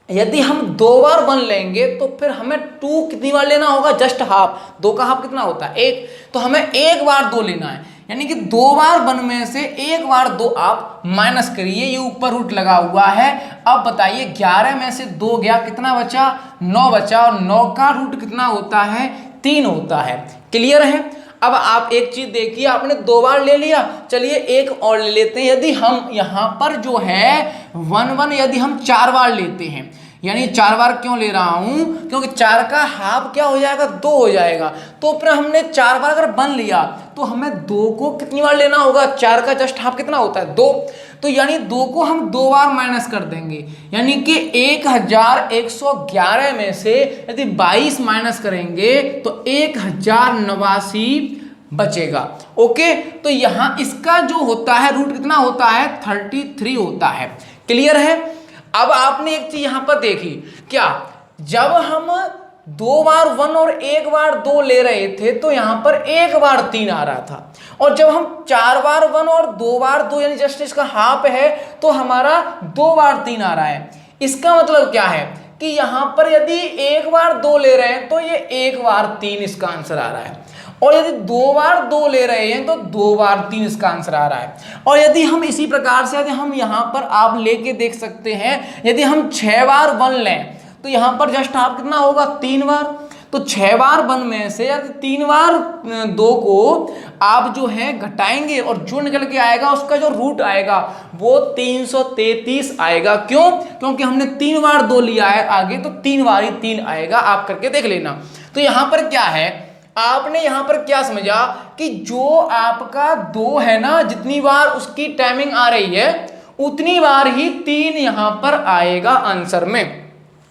यदि हम 2 बार 1 लेंगे तो फिर हमें 2 कितनी बार लेना होगा? Just half. 2 का हाफ कितना होता है? 1। तो हमें 1 बार 2 लेना है, यानी कि 2 बार 1 में से 1 बार 2 आप माइनस करिए, ये ऊपर रूट लगा हुआ है। अब बताइए 11 में से 2 गया, कितना बचा? 9 बचा, और 9 का रूट कितना होता है? 3 होता है। क्लियर है। अब आप एक चीज देखिए, आपने 2 बार ले लिया, चलिए एक और ले लेते हैं। यदि हम यहाँ पर जो है 1 यदि हम 4 बार लेते हैं, यानी 4 बार क्यों ले रहा हूं? क्योंकि 4 का हाफ क्या हो जाएगा? 2 हो जाएगा। तो फिर हमने 4 बार अगर 1 लिया तो हमें 2 को कितनी बार लेना होगा? 4 का जस्ट हाफ कितना होता है? 2। तो यानी 2 को हम 2 बार माइनस कर देंगे, यानी कि 1111 में से यदि 22 माइनस करेंगे तो 1089 बचेगा। ओके, तो यहां इसका जो होता है रूट कितना होता है? 33 होता है। क्लियर है। अब आपने एक चीज यहां पर देखी, क्या जब हम 2 बार 1 और 1 बार 2 ले रहे थे तो यहां पर 1 बार 3 आ रहा था, और जब हम 4 बार 1 और 2 बार 2 यानी जस्ट इसका हाफ है तो हमारा 2 बार 3 आ रहा है। इसका मतलब क्या है कि यहां पर यदि 1 बार 2 ले रहे हैं तो ये 1 बार 3 इसका आंसर आ रहा है, और यदि 2 बार 2 ले रहे हैं तो 2 बार 3 इसका आंसर आ रहा है। और यदि हम इसी प्रकार से यदि हम यहां पर आप लेके देख सकते हैं, यदि हम 6 बार 1 लें तो यहां पर जस्ट हाफ कितना होगा 3 बार, तो 6 बार 1 में से यदि 3 बार 2 को आप जो है घटाएंगे और जो निकल के आएगा उसका जो रूट आएगा वो 333 आएगा। क्यों? क्योंकि हमने 3 बार 2 लिया है आगे, तो 3 बार ही 3 आएगा, आप करके देख लेना। तो यहां पर क्या है, आपने यहां पर क्या समझा कि जो आपका 2 है ना, जितनी बार उसकी टाइमिंग आ रही है उतनी बार ही 3 यहां पर आएगा आंसर में।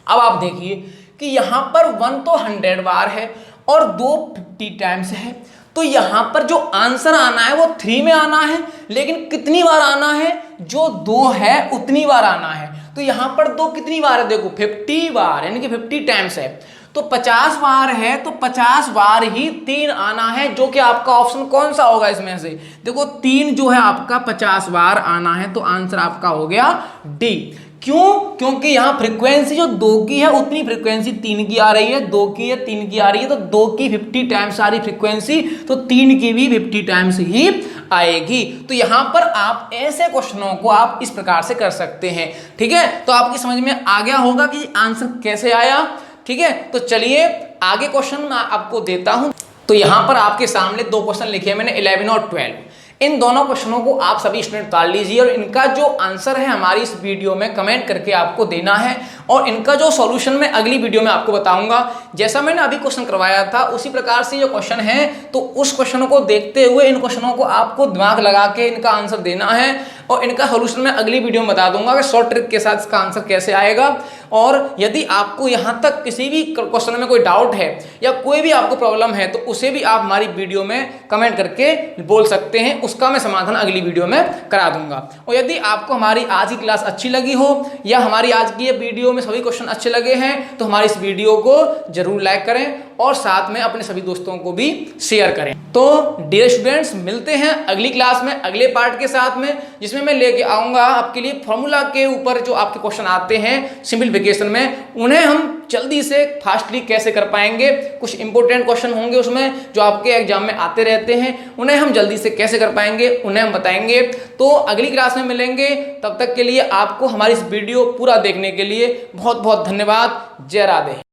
अब आप देखिए कि यहां पर 1 तो 100 बार है और 2 50 टाइम्स है, तो यहां पर जो आंसर आना है वो 3 में आना है, लेकिन कितनी बार आना है, जो 2 है उतनी बार आना है। तो यहां पर 2 कितनी बार है, देखो 50 बार यानी कि 50 टाइम्स है, तो 50 बार है तो 50 बार ही 3 आना है, जो कि आपका ऑप्शन कौन सा होगा इसमें से, देखो 3 जो है आपका 50 बार आना है, तो आंसर आपका हो गया डी। क्यों? क्योंकि यहां फ्रीक्वेंसी जो 2 की है उतनी फ्रीक्वेंसी 3 की आ रही है, 2 की है 3 की आ रही है, तो 2 की 50 टाइम्स आ रही फ्रीक्वेंसी, तो 3 की भी 50 टाइम्स ही आएगी। तो यहां पर आप ऐसे क्वेश्चनों को आप इस प्रकार से कर सकते हैं। ठीक है, तो आपकी समझ में आ गया होगा कि आंसर कैसे आया। ठीक है, तो चलिए आगे क्वेश्चन मैं आपको देता हूं। तो यहां पर आपके सामने 2 क्वेश्चन लिखे हैं मैंने 11 और 12। इन दोनों क्वेश्चनों को आप सभी स्टूडेंट ताल लीजिए और इनका जो आंसर है हमारी इस वीडियो में कमेंट करके आपको देना है, और इनका जो सॉल्यूशन मैं अगली वीडियो में आपको बताऊंगा। जैसा मैंने अभी क्वेश्चन करवाया था उसी प्रकार से जो क्वेश्चन है, तो उस क्वेश्चनों को देखते हुए इन क्वेश्चनों को आपको दिमाग लगा के इनका आंसर देना है, और इनका सॉल्यूशन मैं अगली वीडियो में बता दूंगा कि शॉर्ट ट्रिक के साथ इसका आंसर कैसे आएगा। और यदि आपको यहाँ तक किसी भी क्वेश्चन में कोई डाउट है या कोई भी आपको प्रॉब्लम है तो उसे भी आप हमारी वीडियो में कमेंट करके बोल सकते हैं, उसका मैं समाधान अगली वीडियो में करा दूंगा। और यदि आपको हमारी आज की क्लास अच्छी लगी हो या हमारी आज की ये वीडियो में सभी क्वेश्चन अच्छे लगे हैं तो हमारी इस वीडियो को जरूर लाइक करें और साथ में अपने सभी दोस्तों को भी शेयर करें। तो डियर स्टूडेंट्स, मिलते हैं अगली क्लास में अगले पार्ट के साथ में, जिसमें मैं लेके आऊंगा आपके लिए फॉर्मूला के ऊपर जो आपके क्वेश्चन आते हैं सिंपलीफिकेशन में, उन्हें हम जल्दी से फास्टली कैसे कर पाएंगे। कुछ इंपॉर्टेंट क्वेश्चन होंगे उसमें जो आपके एग्जाम में आते रहते हैं, उन्हें हम जल्दी से कैसे कर पाएंगे उन्हें हम बताएंगे। तो अगली क्लास में मिलेंगे, तब तक के लिए आपको हमारी इस वीडियो पूरा देखने के लिए बहुत बहुत धन्यवाद। जय राधे।